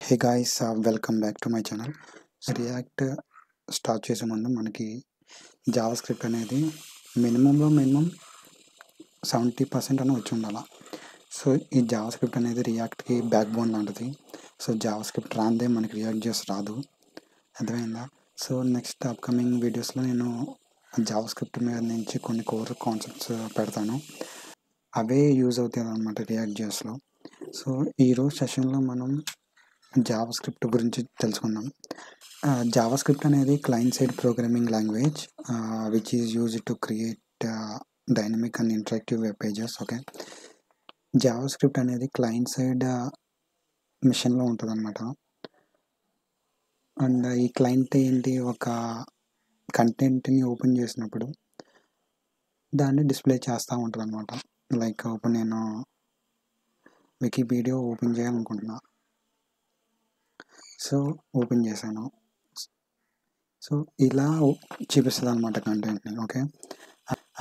Hey guys, welcome back to my channel. React start చేసే ముందు మనకి జావా స్క్రిప్ట్ అనేది మినిమం 70% అని వచ్చి ఉండాలి. సో ఈ జావా స్క్రిప్ట్ అనేది రియాక్ట్కి బ్యాక్ బోన్ లాంటిది. సో జావా స్క్రిప్ట్ రాందే మనకి రియాక్ట్ చేసి రాదు, అర్థమైందా? సో నెక్స్ట్ అప్కమింగ్ వీడియోస్లో నేను జావా స్క్రిప్ట్ మీద నుంచి కొన్ని కోర్ కాన్సెప్ట్స్ పెడతాను. అవే యూజ్ అవుతాయి అన్నమాట రియాక్ట్ జేస్లో. సో ఈరోజు సెషన్లో మనం జావా స్క్రిప్ట్ గురించి తెలుసుకుందాం. జావా స్క్రిప్ట్ అనేది client side programming language which is used to create dynamic and interactive web pages. Okay, Java script అనేది క్లయింట్ సైడ్ మిషన్లో ఉంటుంది అనమాట. అండ్ ఈ క్లయింట్ ఏంటి, ఒక కంటెంట్ని ఓపెన్ చేసినప్పుడు దాన్ని డిస్ప్లే చేస్తూ ఉంటుంది అనమాట. లైక్ ఇప్పుడు నేను వికీపీడియా ఓపెన్ చేయాలనుకుంటున్నా. సో ఓపెన్ చేశాను. సో ఇలా చూపిస్తుంది అనమాట కంటెంట్ని. ఓకే,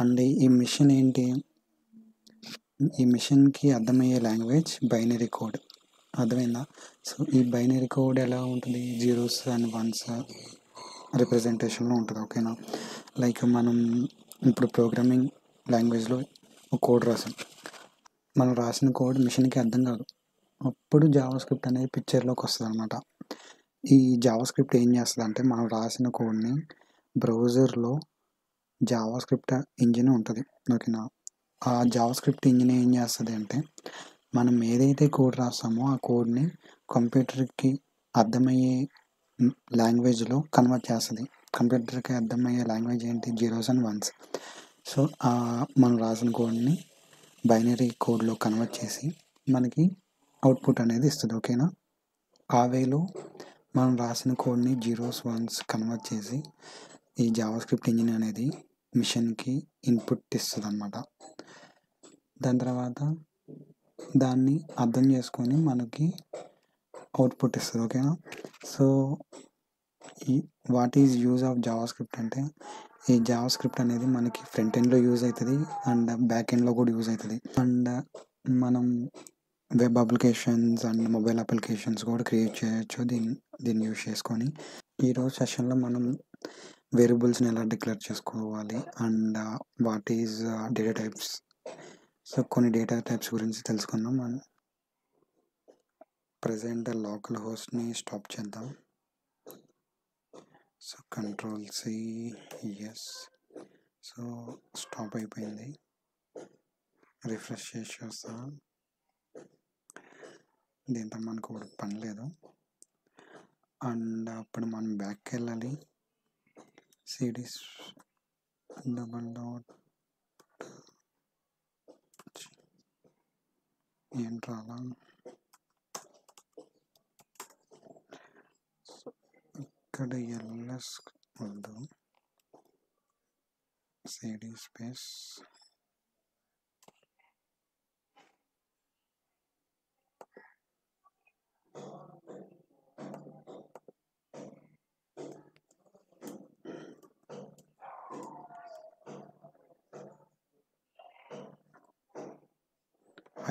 అండ్ ఈ మిషన్ ఏంటి, ఈ మిషన్కి అర్థమయ్యే లాంగ్వేజ్ బైనరీ కోడ్, అర్థమైందా? సో ఈ బైనరీ కోడ్ ఎలా ఉంటుంది, జీరోస్ అండ్ వన్స్ రిప్రజెంటేషన్లో ఉంటుంది. ఓకేనా, లైక్ మనం ఇప్పుడు ప్రోగ్రామింగ్ లాంగ్వేజ్లో ఒక కోడ్ రాసాం, మనం రాసిన కోడ్ మిషన్కి అర్థం కాదు, అప్పుడు జావా స్క్రిప్ట్ అనేది పిక్చర్లోకి వస్తుంది అనమాట. ఈ జావా స్క్రిప్ట్ ఏం చేస్తుంది అంటే, మనం రాసిన కోడ్ని బ్రౌజర్లో జావా స్క్రిప్ట్ ఇంజిన్ ఉంటుంది. ఓకేనా, ఆ జావా స్క్రిప్ట్ ఇంజిన్ ఏం చేస్తుంది అంటే, మనం ఏదైతే కోడ్ రాస్తామో ఆ కోడ్ని కంప్యూటర్కి అర్థమయ్యే లాంగ్వేజ్లో కన్వర్ట్ చేస్తుంది. కంప్యూటర్కి అర్థమయ్యే లాంగ్వేజ్ ఏంటి, జీరోస్ అండ్ వన్స్. సో మనం రాసిన కోడ్ని బైనరీ కోడ్లో కన్వర్ట్ చేసి మనకి అవుట్పుట్ అనేది ఇస్తుంది. ఓకేనా, ఆ వేలో మనం రాసిన కోడ్ని జీరోస్ వన్స్ కన్వర్ట్ చేసి ఈ జావా స్క్రిప్ట్ ఇంజిన్ అనేది మిషన్కి ఇన్పుట్ ఇస్తుంది అన్నమాట. దాని తర్వాత దాన్ని అర్థం చేసుకొని మనకి అవుట్పుట్ ఇస్తుంది. ఓకేనా, సో ఈ what is use of Java script అంటే, ఈ జావా స్క్రిప్ట్ అనేది మనకి ఫ్రంట్ ఎండ్లో యూజ్ అవుతుంది అండ్ బ్యాక్ ఎండ్లో కూడా యూజ్ అవుతుంది. అండ్ మనం web applications and mobile applications కూడా క్రియేట్ చేయొచ్చు దీన్ని యూజ్ చేసుకొని. ఈరోజు సెషన్లో మనం వేరియబుల్స్ని ఎలా డిక్లేర్ చేసుకోవాలి and what is data types, so కొన్ని డేటా టైప్స్ గురించి తెలుసుకుందాం. అండ్ ప్రజెంట్ లోకల్ హోస్ట్ని స్టాప్ చేద్దాం. So control C, yes. So stop అయిపోయింది. రిఫ్రెష్ చేసి చూస్తా, దీంతో మనకు పని లేదు. అండ్ అప్పుడు మనం బ్యాక్కి వెళ్ళాలి. సిడీస్ .డాట్ ఏంట్రా అలా, ఇక్కడ ఎల్ఎస్ వద్దు, సిడీ స్పేస్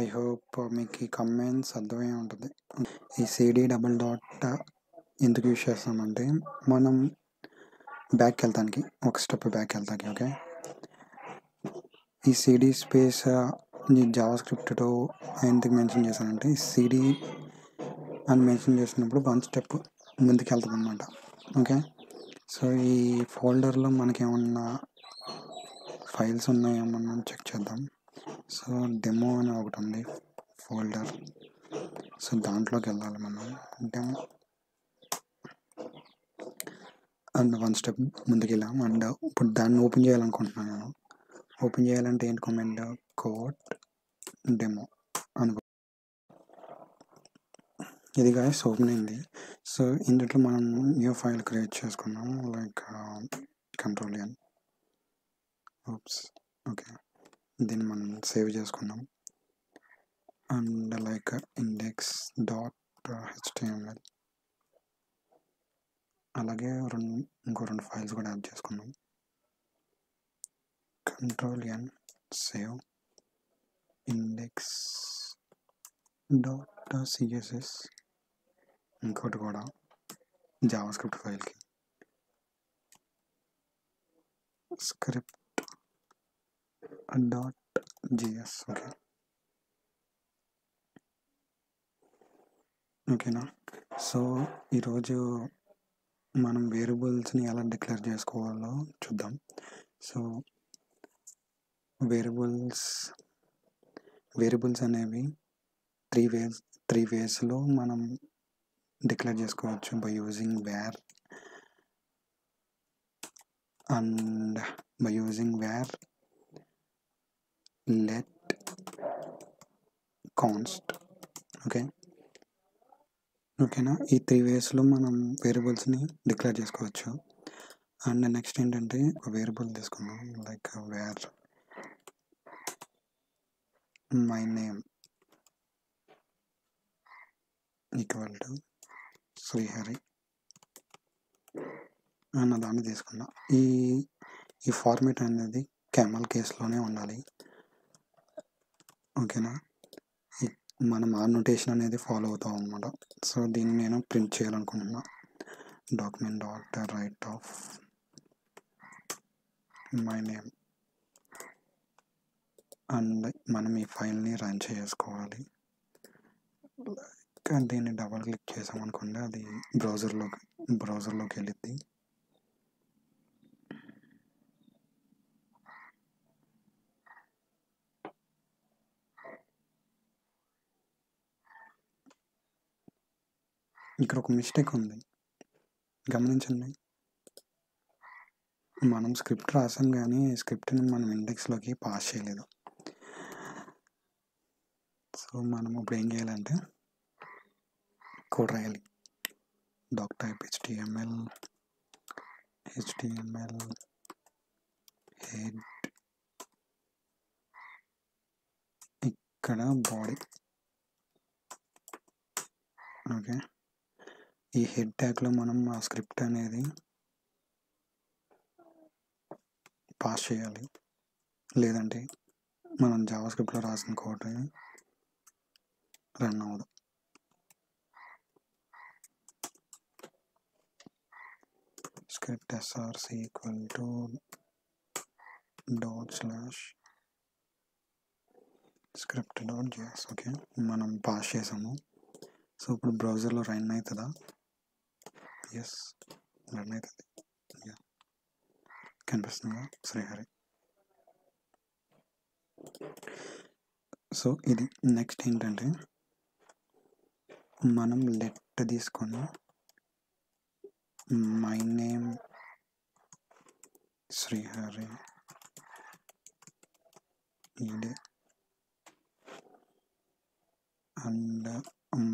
ఐ హోప్ మీకు ఈ కమెంట్స్ అర్థమై ఉంటుంది. ఈ సిడీ .డాట్ ఎందుకు యూజ్ చేస్తామంటే, మనం బ్యాక్ వెళ్తానికి, ఒక స్టెప్ బ్యాక్ వెళ్తానికి. ఓకే, ఈ సిడీ స్పేస్ ఈ జావా స్క్రిప్ట్లో ఎందుకు మెన్షన్ చేశానంటే, సిడీ అని మెన్షన్ చేసినప్పుడు వన్ స్టెప్ ముందుకు వెళ్తుంది అనమాట. ఓకే, సో ఈ ఫోల్డర్లో మనకేమన్నా ఫైల్స్ ఉన్నాయేమన్నా చెక్ చేద్దాం. సో డెమో అని ఒకటి ఉంది ఫోల్డర్, సో దాంట్లోకి వెళ్ళాలి మనం. డెమో అండ్ వన్ స్టెప్ ముందుకు వెళ్ళాం. అండ్ ఇప్పుడు దాన్ని ఓపెన్ చేయాలనుకుంటున్నాను నేను. ఓపెన్ చేయాలంటే ఏంటి, కమాండ్ కోడ్ డెమో అనుకో, ఇది గాయస్ ఓపెన్ అయింది. సో ఇందులో మనం న్యూ ఫైల్ క్రియేట్ చేసుకున్నాం, లైక్ కంట్రోల్-N. ఓప్స్, ఓకే, దీన్ని మనం సేవ్ చేసుకున్నాం. అండ్ లైక్ index.html, అలాగే ఇంకో రెండు ఫైల్స్ కూడా యాడ్ చేసుకున్నాం. కంట్రోల్-N, సేవ్, index.css, ఇంకోటి కూడా జావా స్క్రిప్ట్ ఫైల్కి స్క్రిప్ట్ .js. ఓకేనా. సో ఈరోజు మనం వేరియబుల్స్ని ఎలా డిక్లేర్ చేసుకోవాలో చూద్దాం. సో వేరియబుల్స్ అనేవి త్రీ వేస్లో మనం డిక్లేర్ చేసుకోవచ్చు by using var let const. ఓకేనా. ఈ 3 వేస్లో మనం వేరియబుల్స్ని డిక్లేర్ చేసుకోవచ్చు. అండ్ నెక్స్ట్ ఏంటంటే ఒక వేరియబుల్ తీసుకున్నాం, like var my name equal to Srihari అన్న దాన్ని తీసుకున్నా. ఈ ఫార్మేట్ అనేది క్యామల్ కేస్లోనే ఉండాలి. ఓకేనా. మనం ఆ నోటేషన్ అనేది ఫాలో అవుతాం అన్నమాట. సో దీన్ని నేను ప్రింట్ చేయాలనుకుంటున్నా. document.write of my name and మనం ఈ ఫైల్ని రన్ చేసుకోవాలి. దీన్ని డబల్ క్లిక్ చేసామనుకోండి, అది బ్రౌజర్లోకి వెళ్ళిద్ది. ఇక్కడ ఒక మిస్టేక్ ఉంది, గమనించండి. మనం స్క్రిప్ట్ రాసాం కానీ స్క్రిప్ట్ని మనం ఇండెక్స్లోకి పాస్ చేయలేదు. సో మనం ఇప్పుడు ఏం చేయాలంటే కోడ్ రాయాలి. doc type html head, ఇక్కడ బాడీ. ఓకే. ఈ హెడ్ ట్యాగ్లో మనం ఆ స్క్రిప్ట్ అనేది పాస్ చేయాలి, లేదంటే మనం జావా స్క్రిప్ట్లో రాసిన కోడ్ రన్ అవ్వదు. Script src equal to ./script.js. Okay, మనం పాస్ చేసాము. సో ఇప్పుడు బ్రౌజర్లో రన్ అవుతుందా? ఎస్, రన్ అవుతుంది. కనిపిస్తుందా శ్రీహరి? సో ఇది నెక్స్ట్ ఏంటంటే మనం లెట్ తీసుకొని మై నేమ్ శ్రీహరి ఈడే అండ్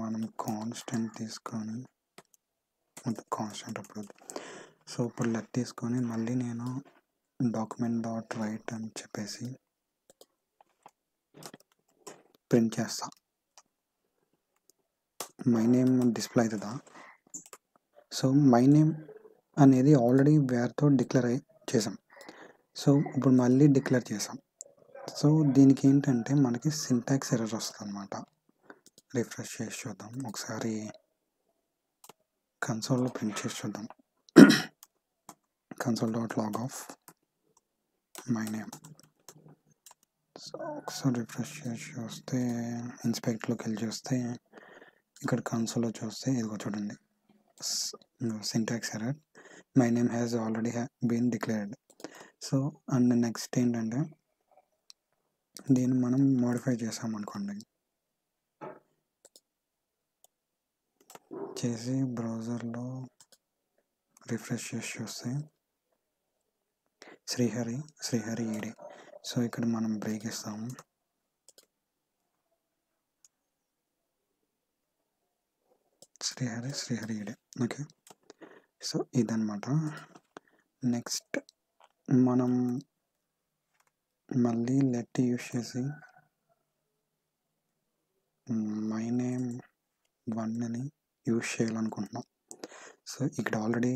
మనం కాన్స్టెంట్ తీసుకొని కాన్స్టెంట్ అప్పుడు. సో ఇప్పుడు లెట్ తీసుకొని మళ్ళీ నేను document.write అని చెప్పేసి ప్రింట్ చేస్తా. మై నేమ్ డిస్ప్లే అవుతుందా? సో మై నేమ్ అనేది ఆల్రెడీ వేర్తో డిక్లేర్ చేసాం. సో ఇప్పుడు మళ్ళీ డిక్లేర్ చేసాం. సో దీనికి ఏంటంటే మనకి సింటాక్స్ ఎర్రర్ వస్తుంది అన్నమాట. రిఫ్రెష్ చేసి చూద్దాం ఒకసారి, కన్సోల్లో ప్రింట్ చేసి చూద్దాం. console.log of my name. So ఒకసారి రిఫ్రెష్ చేసి చూస్తే, ఇన్స్పెక్ట్లోకి వెళ్ళి చూస్తే, ఇక్కడ కన్సోల్లో చూస్తే ఇదిగో చూడండి, syntax error, my name has already been declared. So and next ఏంటంటే దీన్ని మనం మోడిఫై చేసామనుకోండి, చేసి బ్రౌజర్లో రిఫ్రెష్ చేసి చూస్తే శ్రీహరి ఈడే. సో ఇక్కడ మనం బ్రేక్ ఇస్తాము. శ్రీహరి ఈడే. ఓకే. సో ఇదన్నమాట. నెక్స్ట్ మనం మళ్ళీ లెట్ యూస్ చేసి మై నేమ్ 1 అని యూస్ చేయాలనుకుంటున్నాం. సో ఇక్కడ ఆల్రెడీ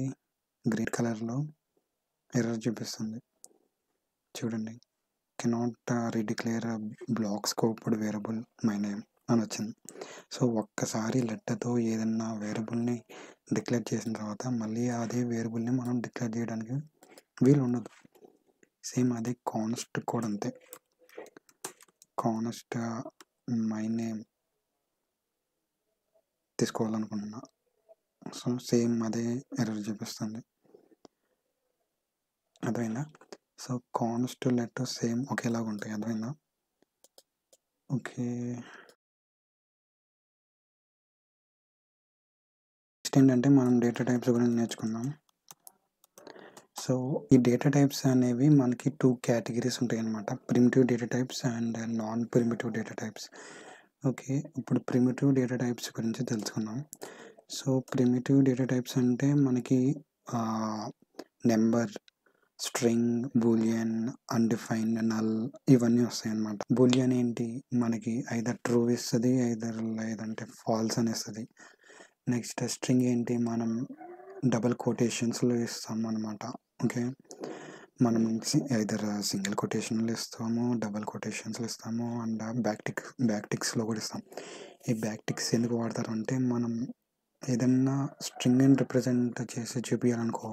గ్రీన్ కలర్లో ఎర్రర్ చూపిస్తుంది చూడండి, cannot redeclare block scoped variable my name అని వచ్చింది. సో ఒక్కసారి లెట్టర్తో ఏదన్నా వేరియబుల్ని డిక్లేర్ చేసిన తర్వాత మళ్ళీ అదే వేరియబుల్ని మనం డిక్లేర్ చేయడానికి వీలు ఉండదు. సేమ్ అదే కాన్స్ట్ కూడా అంతే. కాన్స్ట్ మై నేమ్ తీసుకోవాలనుకుంటున్నా. సో సేమ్ అదే ఎర్రర్ చూపిస్తుంది. అర్థమైందా? సో కాన్స్ట్ లెటర్ సేమ్ ఒకేలాగా ఉంటాయి. అర్థమైందా? ఓకే. నెక్స్ట్ ఏంటంటే మనం డేటా టైప్స్ గురించి నేర్చుకుందాం. సో ఈ డేటా టైప్స్ అనేవి మనకి 2 కేటగిరీస్ ఉంటాయి అన్నమాట. Primitive data types and non primitive data types. Okay. ఇప్పుడు ప్రిమిటివ్ డేటా టైప్స్ గురించి తెలుసుకుందాం. సో ప్రిమిటివ్ డేటా టైప్స్ అంటే మనకి number, string, Boolean, undefined, null ఇవన్నీ వస్తాయన్నమాట. బూలియన్ ఏంటి? మనకి ఐదర్ ట్రూ ఇస్తది, లేదంటే ఫాల్స్ అని ఇస్తది. నెక్స్ట్ స్ట్రింగ్ ఏంటి? మనం డబుల్ కొటేషన్స్‌లో ఇస్తామన్నమాట. ఓకే. మనం ఐదర్ సింగిల్ కొటేషన్‌లో ఇస్తాము, డబుల్ కొటేషన్స్‌లో ఇస్తాము అండ్ బ్యాక్ టిక్స్‌లో కూడా ఇస్తాం. ఈ బ్యాక్ టిక్స్ ఎందుకు వాడతారంటే మనం ఏదన్నా స్ట్రింగ్‌ని రిప్రజెంట్ చేసి చూపియాలనుకో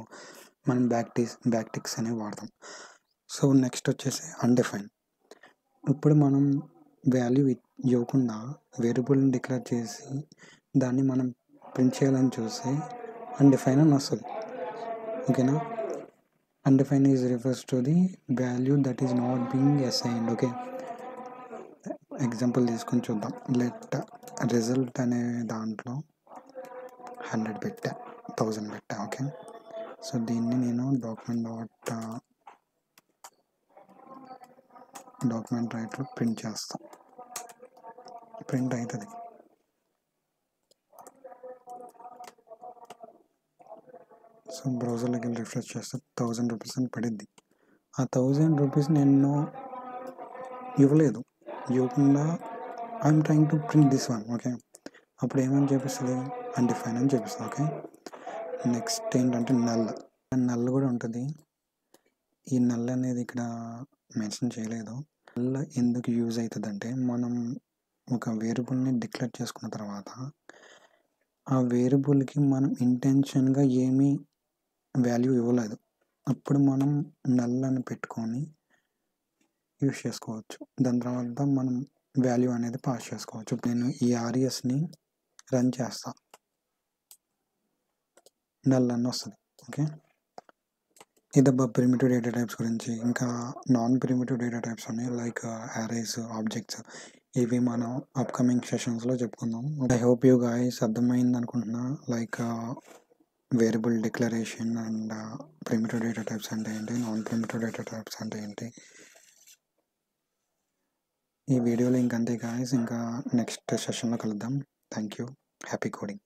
మనం బ్యాక్ టిక్స్ అనేవి వాడతాం. సో నెక్స్ట్ వచ్చేసి అన్‌డిఫైన్డ్. ఇప్పుడు మనం వాల్యూ ఇవ్వకుండా వేరియబుల్ని డిక్లేర్ చేసి దాన్ని మనం ప్రింట్ చేయాలని చూస్తే అన్‌డిఫైన్డ్ అని వస్తుంది. ఓకేనా? Undefined is refers to the value that is not being assigned. Okay. Example తీసుకొని చూద్దాం. లెట్ రిజల్ట్ అనే దాంట్లో 100 పెట్టా, 1000 పెట్టా. ఓకే. సో దీన్ని నేను డాక్యుమెంట్ రైట్లో ప్రింట్ చేస్తాం. ప్రింట్ అవుతుంది. సో బ్రౌజర్లోకి వెళ్ళి రిఫ్రెష్ చేస్తే 1000 రూపీస్ అని పడిద్ది. ఆ 1000 రూపీస్ నేను ఇవ్వలేదు, ఇవ్వకుండా I'm trying to print this one. Okay. అప్పుడు ఏమని చూపిస్తుంది? అన్‌డిఫైన్డ్ అని చూపిస్తుంది. ఓకే. నెక్స్ట్ ఏంటంటే నల్ కూడా ఉంటుంది. ఈ నల్ అనేది ఇక్కడ మెన్షన్ చేయలేదు. నల్ ఎందుకు యూజ్ అవుతుందంటే మనం ఒక వేరియబుల్ని డిక్లేర్ చేసుకున్న తర్వాత ఆ వేరియబుల్కి మనం ఇంటెన్షన్గా ఏమీ వాల్యూ ఇవ్వలేదు. అప్పుడు మనం నల్ అని పెట్టుకొని యూజ్ చేసుకోవచ్చు. దాని తర్వాత మనం వాల్యూ అనేది పాస్ చేసుకోవచ్చు. నేను ఈ ఆర్ఎస్ని రన్ చేస్తా, నల్ అని వస్తుంది. ఓకే. ఇదబ్బా ప్రిమిటివ్ డేటా టైప్స్ గురించి. ఇంకా నాన్ ప్రిమిటివ్ డేటా టైప్స్ ఉన్నాయి లైక్ అరేస్, ఆబ్జెక్ట్స్. ఇవి మనం అప్కమింగ్ సెషన్స్లో చెప్పుకుందాం. ఐ హోప్ యూ గైస్ అర్థమైంది అనుకుంటున్నా. Like variable declaration and primitive data types అంటే ఏంటి, నాన్ ప్రిమిటివ్ డేటా టైప్స్ అంటే ఏంటి. ఈ వీడియోలో ఇంకంతే గాయస్. ఇంకా నెక్స్ట్ సెషన్లో కలుద్దాం. Thank you. Happy coding.